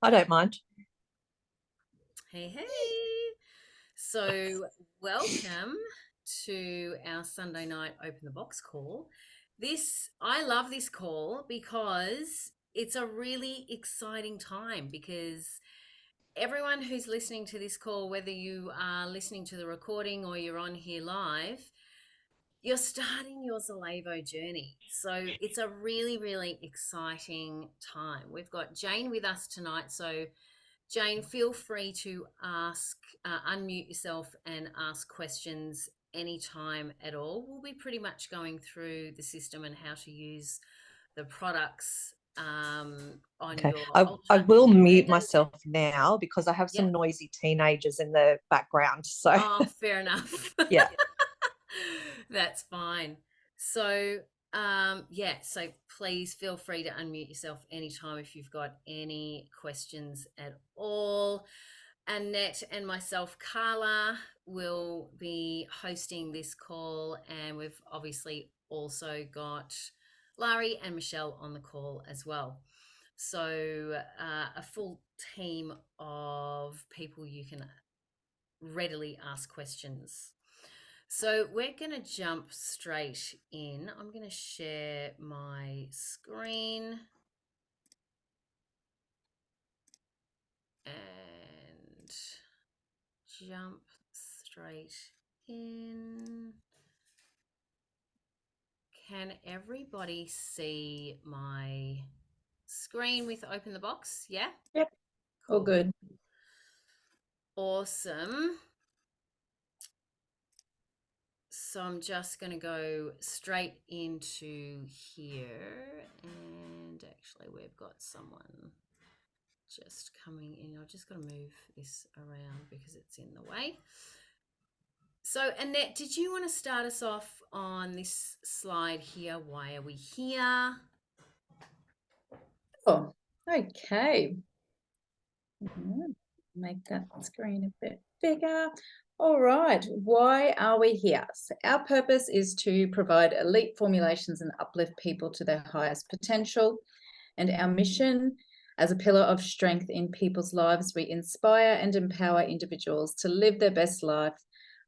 I don't mind. Hey, hey. So, welcome to our Sunday night Open the Box call. I love this call because it's a really exciting time because everyone who's listening to this call, whether you are listening to the recording or you're on here live, you're starting your Zalevo journey. So, it's a really, really exciting time. We've got Jane with us tonight. So, Jane, feel free to unmute yourself and ask questions anytime at all. We'll be pretty much going through the system and how to use the products on Okay. your I Ultra will mute Independent. myself now because I have some Yep. noisy teenagers in the background. So, Oh, fair enough. yeah. That's fine. So, so please feel free to unmute yourself anytime if you've got any questions at all. Annette and myself, Carla, will be hosting this call, and we've obviously also got Larry and Michelle on the call as well. So, a full team of people you can readily ask questions. So, we're going to jump straight in. I'm going to share my screen and jump straight in. Can everybody see my screen with Open the Box? Yeah? Yep. All Cool. good. Awesome. So I'm just going to go straight into here. And actually, we've got someone just coming in. I've just got to move this around because it's in the way. So, Annette, did you want to start us off on this slide here? Why are we here? Oh, okay. Make that screen a bit bigger. All right. Why are we here? So our purpose is to provide elite formulations and uplift people to their highest potential. And our mission, as a pillar of strength in people's lives, we inspire and empower individuals to live their best life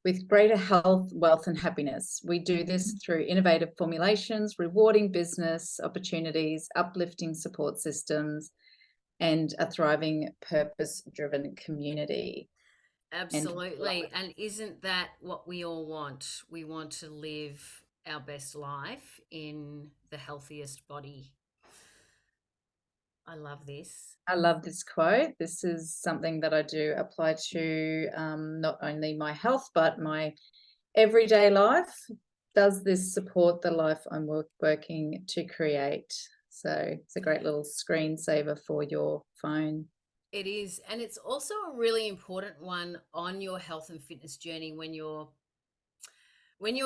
with greater health, wealth, and happiness. We do this through innovative formulations, rewarding business opportunities, uplifting support systems, and a thriving purpose-driven community. Absolutely. And isn't that what we all want? We want to live our best life in the healthiest body. I love this. I love this quote. This is something that I do apply to not only my health, but my everyday life. Does this support the life I'm working to create? So it's a great little screensaver for your phone. It is. And it's also a really important one on your health and fitness journey when you're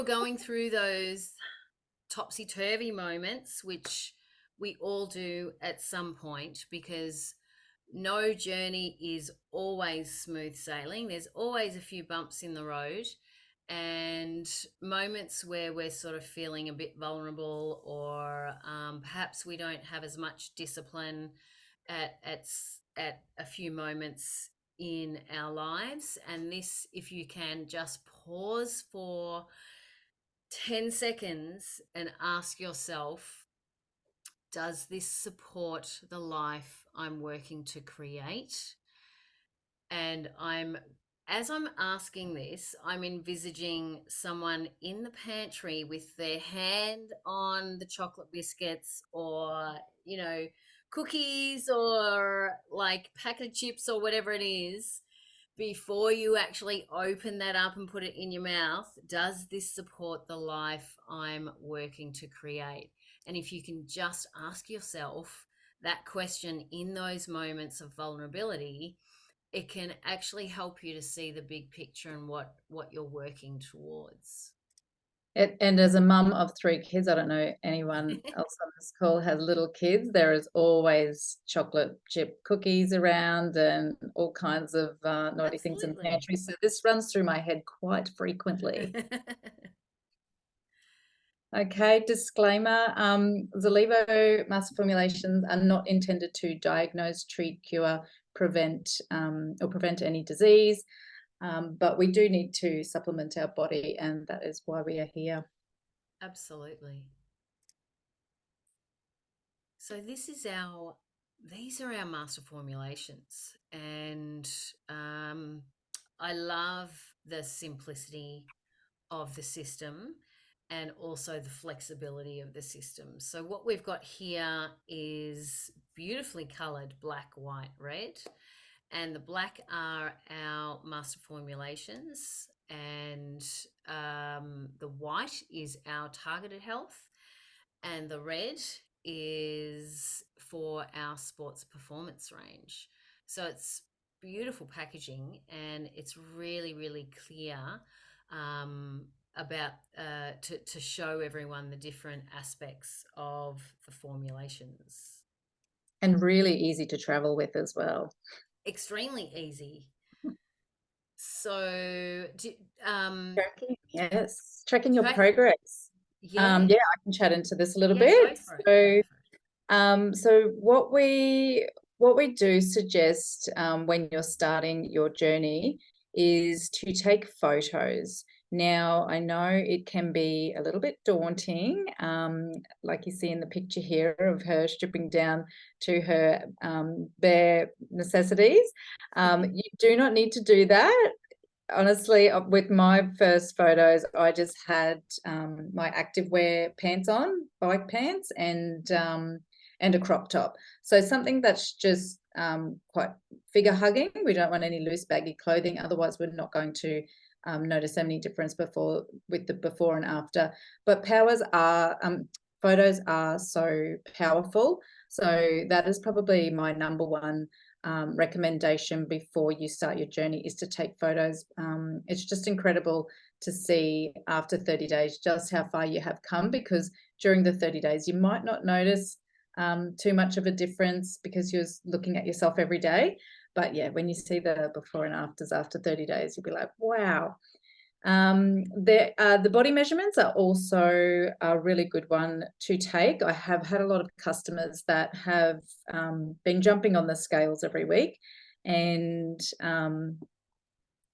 going through those topsy-turvy moments, which we all do at some point, because no journey is always smooth sailing. There's always a few bumps in the road and moments where we're sort of feeling a bit vulnerable, or perhaps we don't have as much discipline at a few moments in our lives. And this, if you can just pause for 10 seconds and ask yourself, does this support the life I'm working to create? And as I'm asking this, I'm envisaging someone in the pantry with their hand on the chocolate biscuits, or, cookies, or like packet of chips, or whatever it is. Before you actually open that up and put it in your mouth, does this support the life I'm working to create? And if you can just ask yourself that question in those moments of vulnerability, it can actually help you to see the big picture and what you're working towards. And as a mum of 3 kids, I don't know anyone else on this call has little kids. There is always chocolate chip cookies around and all kinds of naughty things in the Absolutely. pantry. So this runs through my head quite frequently. Okay, disclaimer. Zalevo master formulations are not intended to diagnose, treat, cure, prevent any disease. But we do need to supplement our body, and that is why we are here. Absolutely. So these are our master formulations, and I love the simplicity of the system and also the flexibility of the system. So what we've got here is beautifully colored black, white, red, and the black are our master formulations, and the white is our targeted health, and the red is for our sports performance range. So it's beautiful packaging, and it's really, really clear about to show everyone the different aspects of the formulations. And really easy to travel with as well. Extremely easy. So, Tracking your track- progress. yeah, Yeah, I can chat into this a little yeah, bit. go for it. So what we do suggest when you're starting your journey is to take photos. Now, I know it can be a little bit daunting, like you see in the picture here of her stripping down to her bare necessities. You do not need to do that. Honestly, with my first photos, I just had my activewear pants on, bike pants, and a crop top. So something that's just quite figure hugging. We don't want any loose baggy clothing, otherwise we're not going to notice any difference with the before and after. But photos are so powerful. So that is probably my number one recommendation before you start your journey, is to take photos. It's just incredible to see after 30 days just how far you have come, because during the 30 days you might not notice too much of a difference because you're looking at yourself every day. But yeah, when you see the before and afters after 30 days, you'll be like, wow. The body measurements are also a really good one to take. I have had a lot of customers that have been jumping on the scales every week, and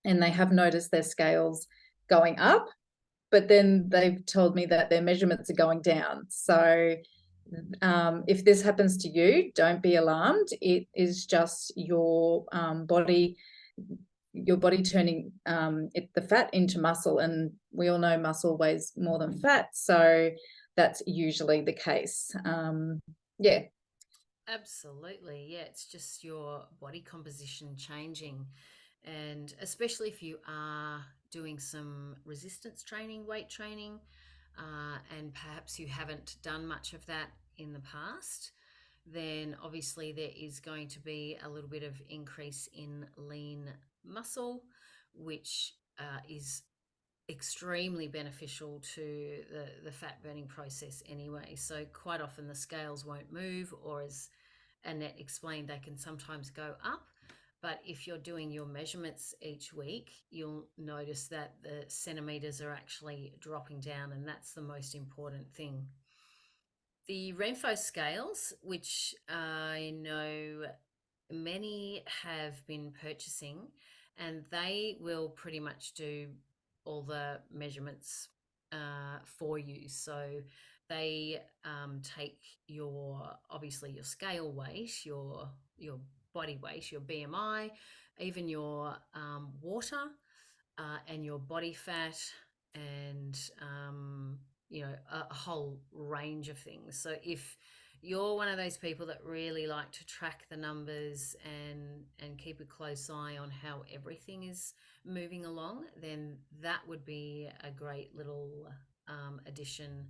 they have noticed their scales going up, but then they've told me that their measurements are going down. So if this happens to you, don't be alarmed. It is just your body turning the fat into muscle, and we all know muscle weighs more than fat, so that's usually the case. Yeah. Absolutely. Yeah, it's just your body composition changing. And especially if you are doing some resistance training, weight training, and perhaps you haven't done much of that in the past, then obviously there is going to be a little bit of increase in lean muscle, which is extremely beneficial to the fat burning process anyway. So quite often the scales won't move, or as Annette explained, they can sometimes go up. But if you're doing your measurements each week, you'll notice that the centimeters are actually dropping down, and that's the most important thing. The Renpho scales, which I know many have been purchasing, and they will pretty much do all the measurements for you. So they take obviously your scale weight, your body weight, your BMI, even your water and your body fat, and a whole range of things. So if you're one of those people that really like to track the numbers and keep a close eye on how everything is moving along, then that would be a great little addition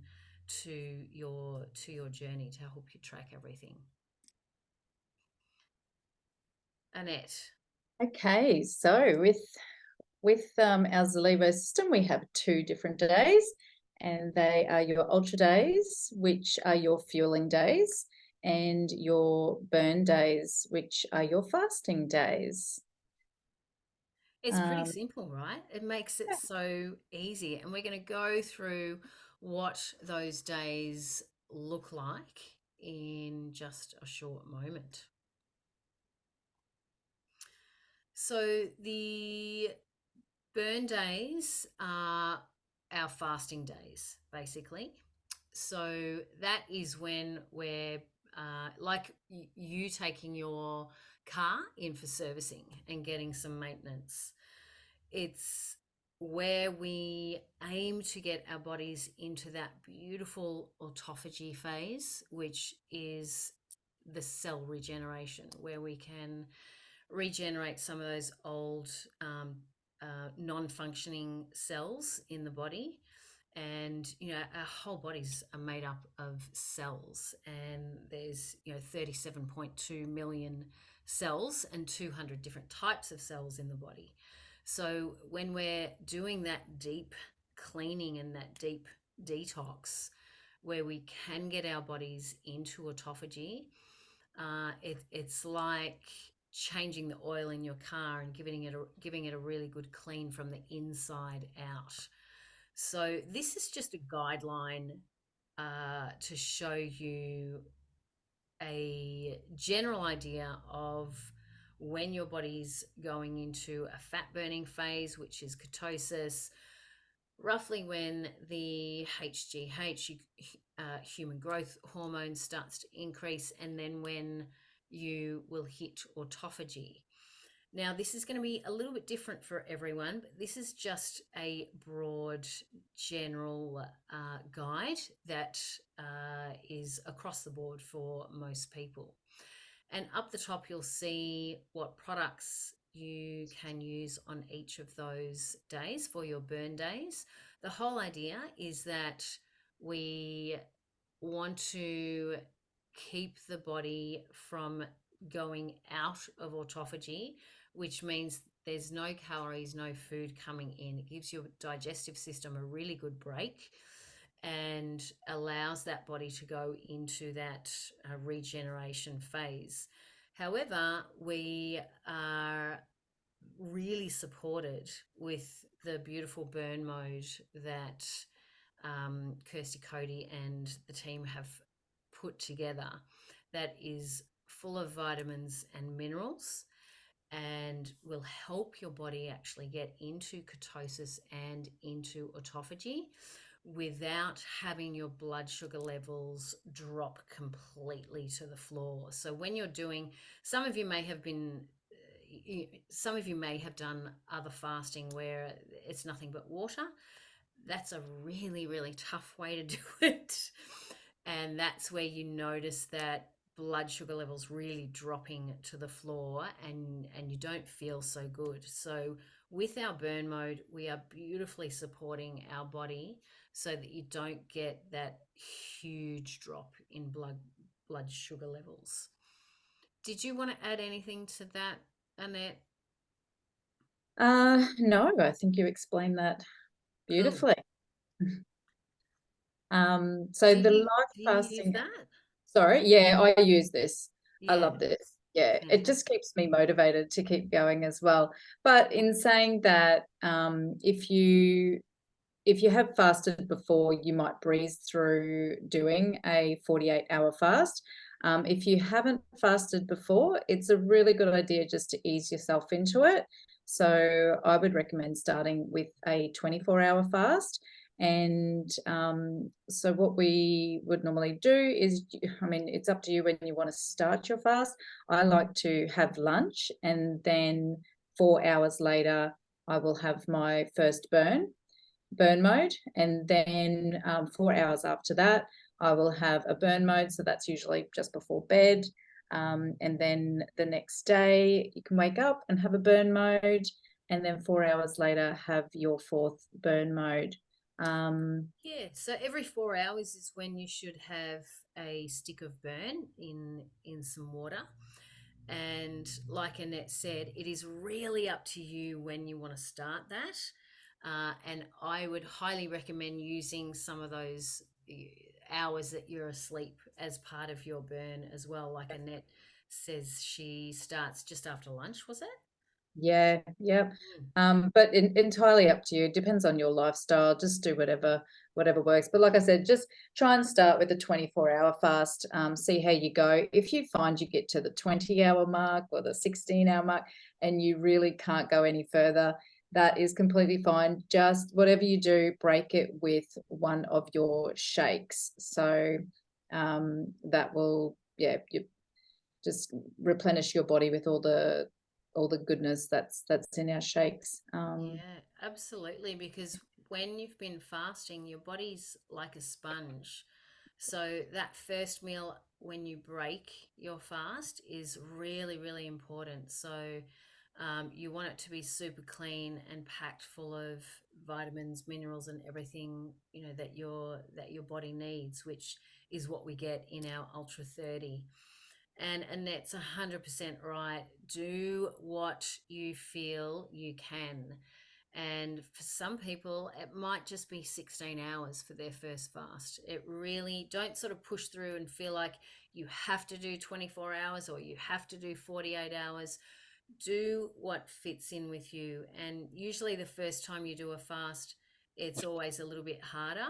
to your journey to help you track everything. Annette. Okay, so with our Zalevo system, we have 2 different days, and they are your ultra days, which are your fueling days, and your burn days, which are your fasting days. It's pretty simple, right? It makes it so easy. And we're going to go through what those days look like in just a short moment. So the burn days are our fasting days, basically. So that is when we're like you taking your car in for servicing and getting some maintenance. It's where we aim to get our bodies into that beautiful autophagy phase, which is the cell regeneration, where we can regenerate some of those old non-functioning cells in the body. And our whole bodies are made up of cells, and there's 37.2 million cells and 200 different types of cells in the body. So when we're doing that deep cleaning and that deep detox, where we can get our bodies into autophagy, it's like changing the oil in your car and giving it a really good clean from the inside out. So this is just a guideline to show you a general idea of when your body's going into a fat burning phase, which is ketosis, roughly when the HGH, human growth hormone, starts to increase, and then when you will hit autophagy. Now, this is going to be a little bit different for everyone, but this is just a broad general guide that is across the board for most people. And up the top, you'll see what products you can use on each of those days for your burn days. The whole idea is that we want to keep the body from going out of autophagy, which means there's no calories, no food coming in. It gives your digestive system a really good break and allows that body to go into that regeneration phase. However, we are really supported with the beautiful burn mode that Kirsty Cody and the team have put together, that is full of vitamins and minerals and will help your body actually get into ketosis and into autophagy without having your blood sugar levels drop completely to the floor. So when you're doing, some of you may have done other fasting where it's nothing but water. That's a really, really tough way to do it. And that's where you notice that blood sugar levels really dropping to the floor, and you don't feel so good. So with our burn mode, we are beautifully supporting our body so that you don't get that huge drop in blood sugar levels. Did you want to add anything to that, Annette? No, I think you explained that beautifully. So Do the you, life do you use fasting, that? sorry, yeah, I use this. I Yeah. love this. Yeah, it just keeps me motivated to keep going as well. But in saying that, if you have fasted before, you might breeze through doing a 48-hour fast. If you haven't fasted before, it's a really good idea just to ease yourself into it. So I would recommend starting with a 24-hour fast. And so what we would normally do is, I mean, it's up to you when you want to start your fast. I like to have lunch, and then 4 hours later, I will have my first burn mode, and then 4 hours after that I will have a burn mode, so that's usually just before bed, and then the next day you can wake up and have a burn mode, and then 4 hours later have your fourth burn mode. Yeah, so every 4 hours is when you should have a stick of burn in some water. And like Annette said, it is really up to you when you want to start that. And I would highly recommend using some of those hours that you're asleep as part of your burn as well. Like Annette says, she starts just after lunch, was it? Yeah, yep. Mm. But entirely up to you. Depends on your lifestyle. Just do whatever works. But like I said, just try and start with a 24-hour fast. See how you go. If you find you get to the 20-hour mark or the 16-hour mark and you really can't go any further, that is completely fine. Just whatever you do, break it with one of your shakes. So that will, yeah, you just replenish your body with all the goodness that's in our shakes. Yeah, absolutely. Because when you've been fasting, your body's like a sponge. So that first meal when you break your fast is really, really important. So you want it to be super clean and packed full of vitamins, minerals, and everything that your body needs, which is what we get in our Ultra 30. And Annette's 100% right. Do what you feel you can. And for some people, it might just be 16 hours for their first fast. It really, don't sort of push through and feel like you have to do 24 hours or you have to do 48 hours. Do what fits in with you. And usually, the first time you do a fast, it's always a little bit harder.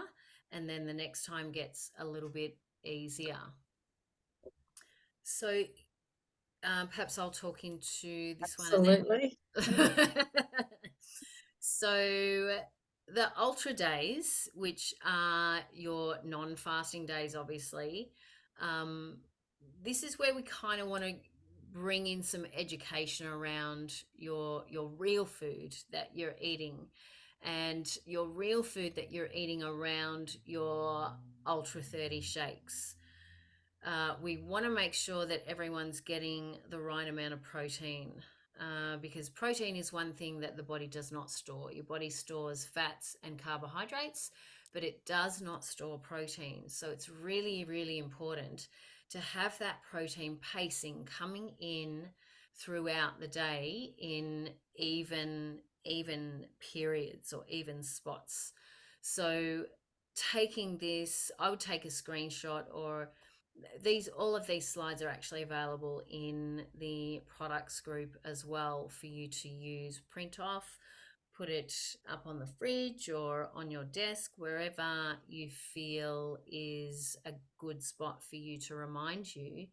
And then the next time gets a little bit easier. So, perhaps I'll talk into this one, Absolutely. Annette. So, the ultra days, which are your non-fasting days, obviously, um, this is where we kind of want to bring in some education around your real food that you're eating, and your real food that you're eating around your Ultra 30 shakes. We want to make sure that everyone's getting the right amount of protein, because protein is one thing that the body does not store. Your body stores fats and carbohydrates, but it does not store protein. So it's really, really important to have that protein pacing coming in throughout the day in even periods or even spots. So taking this, I would take a screenshot, or all of these slides are actually available in the products group as well for you to use, print off, put it up on the fridge or on your desk, wherever you feel is a good spot for you to remind you.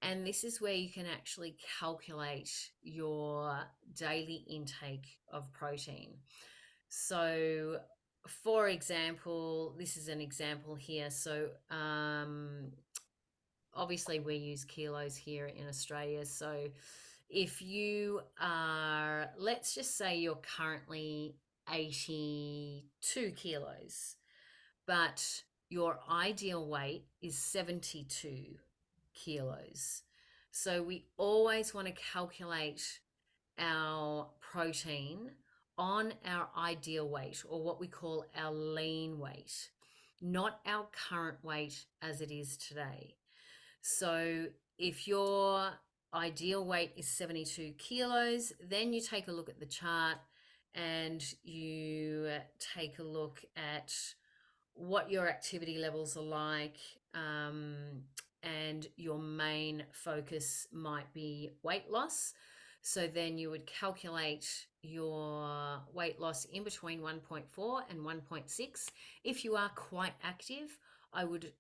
And this is where you can actually calculate your daily intake of protein. So, for example, this is an example here. So, obviously we use kilos here in Australia. So if you are, let's just say you're currently 82 kilos, but your ideal weight is 72 kilos. So we always want to calculate our protein on our ideal weight, or what we call our lean weight, not our current weight as it is today. So if your ideal weight is 72 kilos, then you take a look at the chart and you take a look at what your activity levels are like, and your main focus might be weight loss. So then you would calculate your weight loss in between 1.4 and 1.6. If you are quite active, I would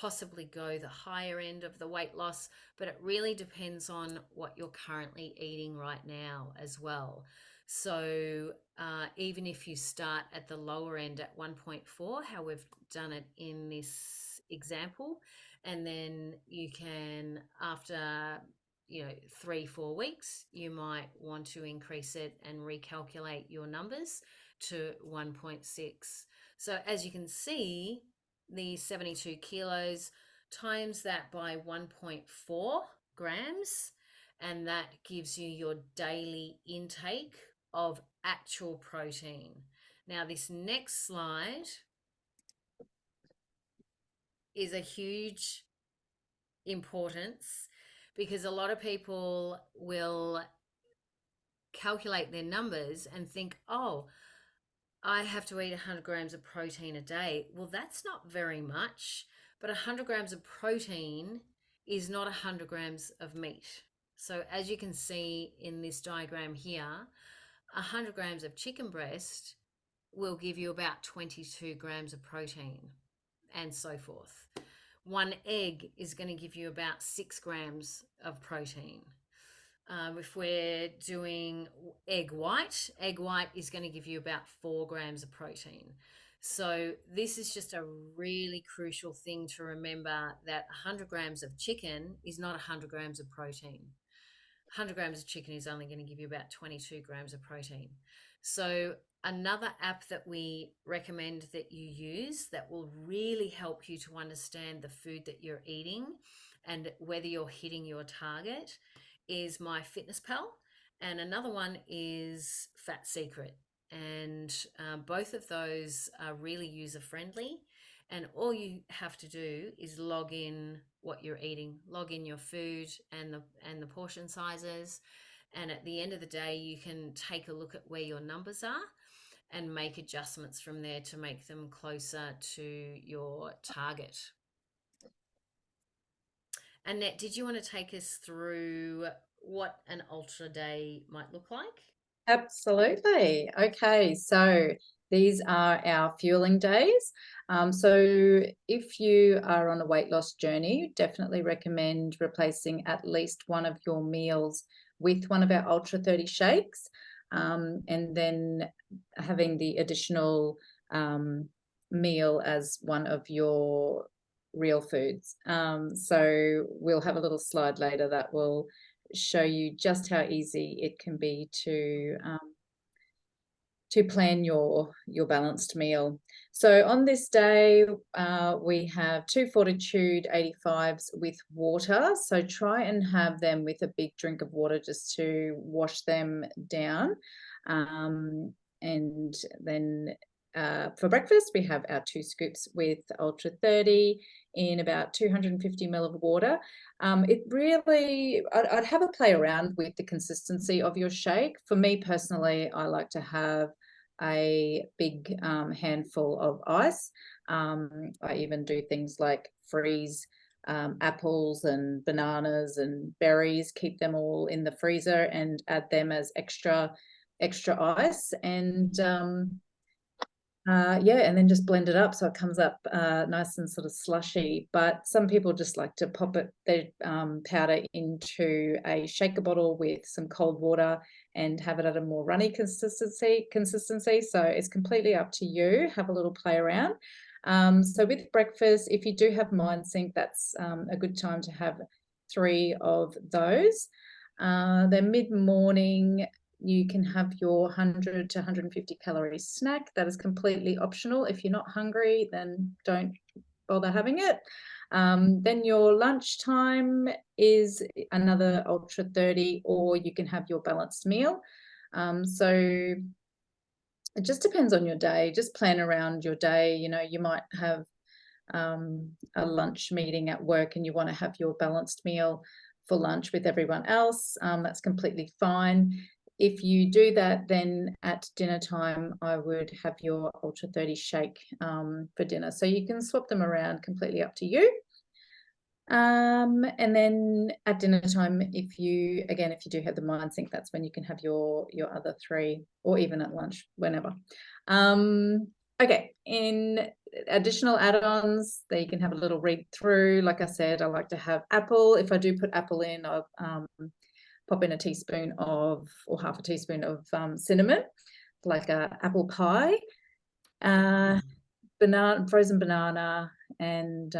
possibly go the higher end of the weight loss, but it really depends on what you're currently eating right now as well. So even if you start at the lower end at 1.4, how we've done it in this example, and then you can, after 3-4 weeks, you might want to increase it and recalculate your numbers to 1.6. So as you can see, the 72 kilos, times that by 1.4 grams, and that gives you your daily intake of actual protein. Now, this next slide is a huge importance, because a lot of people will calculate their numbers and think, oh, I have to eat 100 grams of protein a day. Well, that's not very much, but 100 grams of protein is not 100 grams of meat. So as you can see in this diagram here, 100 grams of chicken breast will give you about 22 grams of protein, and so forth. 1 egg is going to give you about 6 grams of protein. If we're doing egg white is going to give you about 4 grams of protein. So this is just a really crucial thing to remember, that 100 grams of chicken is not 100 grams of protein. 100 grams of chicken is only going to give you about 22 grams of protein. So another app that we recommend that you use that will really help you to understand the food that you're eating and whether you're hitting your target is MyFitnessPal, and another one is Fat Secret. And both of those are really user friendly, and all you have to do is log in what you're eating, log in your food and the portion sizes, and at the end of the day you can take a look at where your numbers are and make adjustments from there to make them closer to your target. Annette, did you want to take us through what an ultra day might look like? Absolutely. Okay, so these are our fueling days. So if you are on a weight loss journey, definitely recommend replacing at least one of your meals with one of our Ultra 30 shakes, and then having the additional meal as one of your real foods. So we'll have a little slide later that will show you just how easy it can be to plan your balanced meal. So on this day, we have 2 Fortitude 85s with water. So try and have them with a big drink of water just to wash them down. And then for breakfast, we have our 2 scoops with Ultra 30 in about 250 ml of water. It really, I'd have a play around with the consistency of your shake. For me personally, I like to have a big handful of ice. I even do things like freeze apples and bananas and berries, keep them all in the freezer and add them as extra ice, and and then just blend it up so it comes up nice and sort of slushy. But some people just like to pop their powder into a shaker bottle with some cold water and have it at a more runny consistency. So it's completely up to you. Have a little play around. So with breakfast, if you do have MindSync, that's a good time to have 3 of those. Then mid-morning, you can have your 100 to 150 calorie snack. That is completely optional. If you're not hungry, then don't bother having it. Then your lunchtime is another Ultra 30, or you can have your balanced meal. So it just depends on your day. Just plan around your day. You know, you might have a lunch meeting at work and you want to have your balanced meal for lunch with everyone else. That's completely fine. If you do that, then at dinner time, I would have your Ultra 30 shake for dinner. So you can swap them around, completely up to you. And then at dinner time, if you do have the MindSync, that's when you can have your other 3, or even at lunch, whenever. Okay, in additional add-ons, that you can have a little read through. Like I said, I like to have apple. If I do put apple in, I'll pop in a teaspoon or half a teaspoon of cinnamon, like a apple pie, frozen banana, and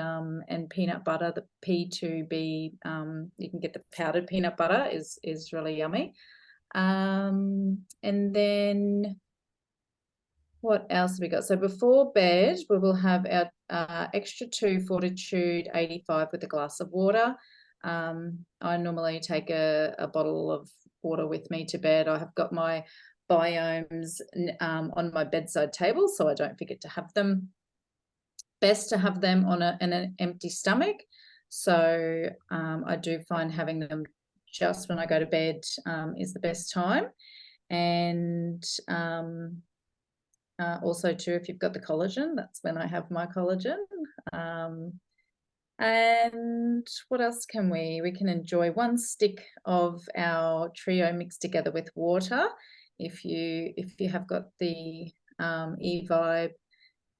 peanut butter. The P2B, you can get the powdered peanut butter, is really yummy. And then what else have we got? So before bed, we will have our extra 2 Fortitude 85 with a glass of water. I normally take a bottle of water with me to bed. I have got my biomes on my bedside table, so I don't forget to have them. Best to have them on an empty stomach. So I do find having them just when I go to bed is the best time. And also too, if you've got the collagen, that's when I have my collagen. And what else can we? We can enjoy 1 stick of our trio mixed together with water. If you have got the E-Vibe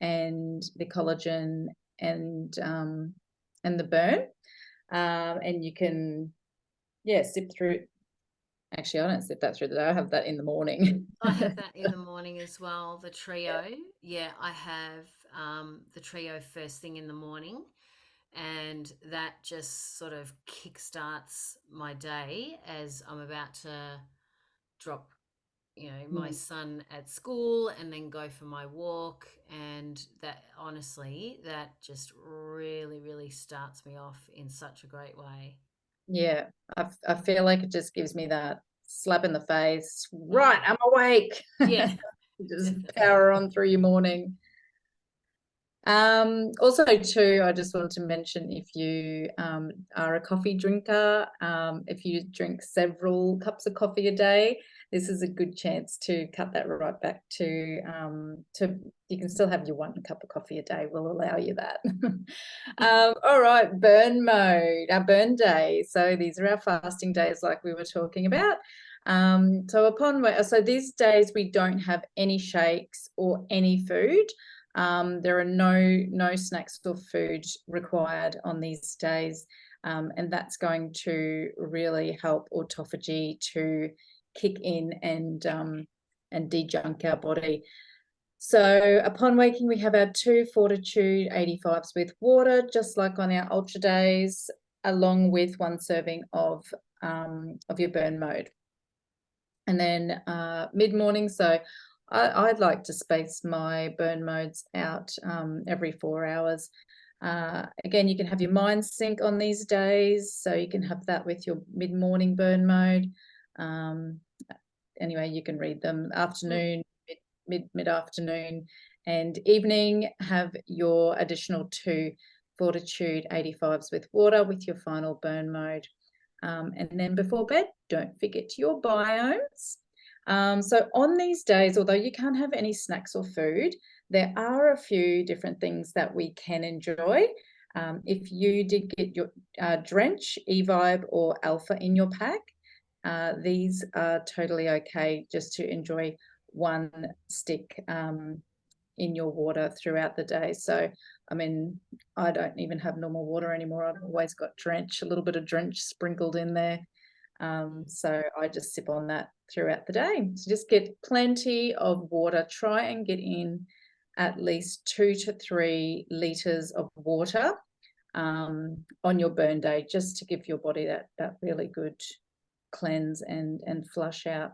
and the collagen and the burn, and you can sip through. Actually, I don't sip that through the day. I have that in the morning. I have that in the morning as well, the trio. Yeah, I have the trio first thing in the morning, and that just sort of kickstarts my day as I'm about to drop, my son at school and then go for my walk. And that, honestly, that just really, really starts me off in such a great way. Yeah, I feel like it just gives me that slap in the face. Right, I'm awake. Yeah, Just definitely. power on through your morning. Also too, I just wanted to mention, if you are a coffee drinker, if you drink several cups of coffee a day, this is a good chance to cut that right back to you can still have your 1 cup of coffee a day. We'll allow you that. All right, burn mode, our burn day. So these are our fasting days, like we were talking about. So these days we don't have any shakes or any food. There are no snacks or food required on these days, and that's going to really help autophagy to kick in and de-junk our body. So upon waking, we have our 2 Fortitude 85s with water, just like on our ultra days, along with 1 serving of your burn mode. And then mid-morning, so I'd like to space my burn modes out every 4 hours. Again, you can have your mind sync on these days, so you can have that with your mid-morning burn mode. Anyway, you can read them. Afternoon, mid-afternoon, and evening, have your additional 2 Fortitude 85s with water with your final burn mode. And then before bed, don't forget your biomes. So on these days, although you can't have any snacks or food, there are a few different things that we can enjoy. If you did get your Drench, E-Vibe or Alpha in your pack, these are totally okay just to enjoy 1 stick in your water throughout the day. So, I mean, I don't even have normal water anymore. I've always got Drench, a little bit of Drench sprinkled in there. So I just sip on that throughout the day. So just get plenty of water. Try and get in at least 2 to 3 liters of water on your burn day, just to give your body that really good cleanse and flush out.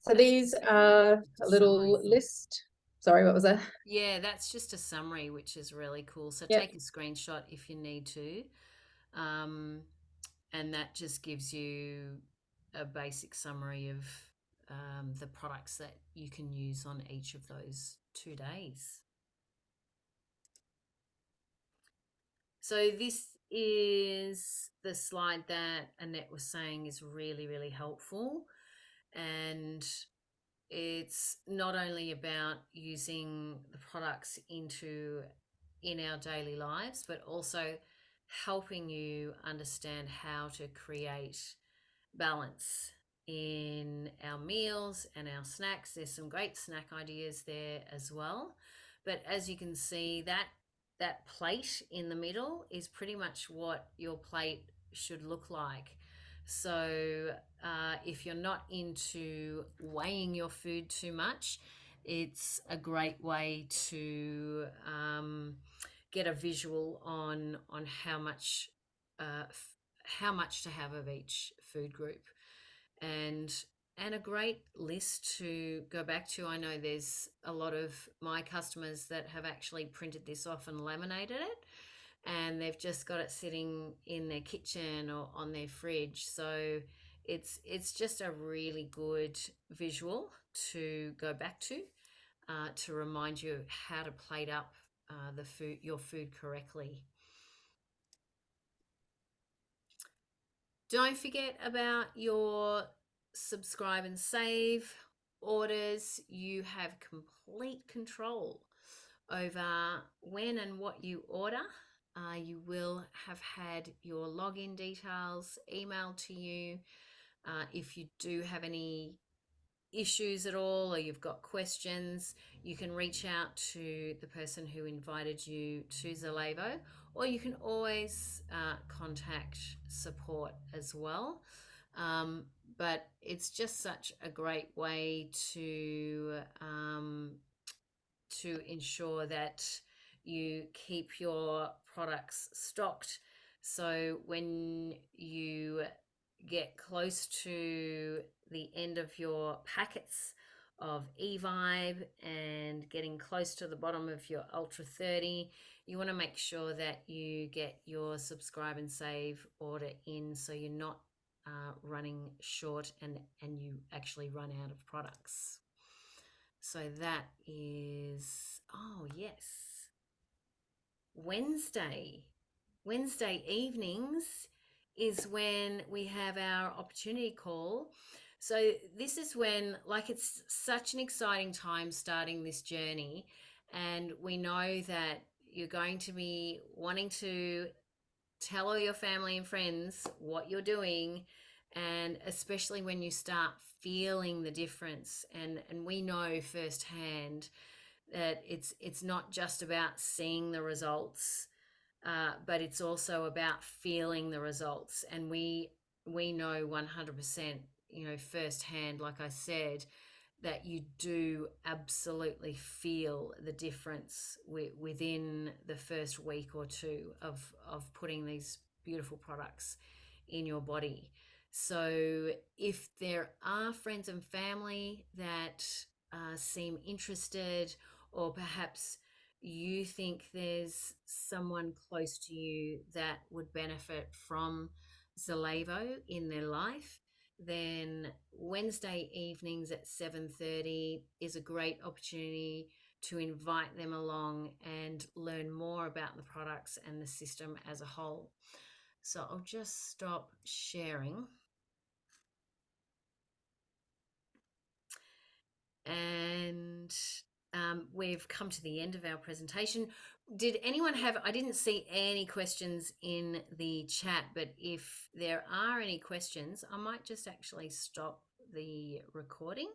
So That's these just are a little summary. list. Sorry, what was that? Yeah, that's just a summary, which is really cool. So Yep. take a screenshot if you need to. And that just gives you a basic summary of the products that you can use on each of those 2 days. So this is the slide that Annette was saying is really, really helpful. And it's not only about using the products in our daily lives, but also helping you understand how to create balance in our meals and our snacks. There's some great snack ideas there as well. But as you can see, that plate in the middle is pretty much what your plate should look like. So if you're not into weighing your food too much, it's a great way to get a visual on how much to have of each food group, and a great list to go back to. I know there's a lot of my customers that have actually printed this off and laminated it, and they've just got it sitting in their kitchen or on their fridge. So it's just a really good visual to go back to remind you how to plate up your food correctly. Don't forget about your subscribe and save orders. You have complete control over when and what you order. You will have had your login details emailed to you. If you do have any issues at all or you've got questions, you can reach out to the person who invited you to Zalevo, or you can always contact support as well. But it's just such a great way to ensure that you keep your products stocked. So when you get close to the end of your packets of eVibe and getting close to the bottom of your Ultra 30, you want to make sure that you get your subscribe and save order in, so you're not running short and you actually run out of products. So that is, oh yes, Wednesday evenings is when we have our opportunity call. So this is when, like, it's such an exciting time starting this journey, and we know that you're going to be wanting to tell all your family and friends what you're doing, and especially when you start feeling the difference. And we know firsthand that it's not just about seeing the results, but it's also about feeling the results. And we know 100%, firsthand, like I said, that you do absolutely feel the difference within the first week or two of putting these beautiful products in your body. So if there are friends and family that seem interested, or perhaps you think there's someone close to you that would benefit from Zalevo in their life, then Wednesday evenings at 7:30 is a great opportunity to invite them along and learn more about the products and the system as a whole. So I'll just stop sharing. And we've come to the end of our presentation. Did anyone have, I didn't see any questions in the chat, but if there are any questions, I might just actually stop the recording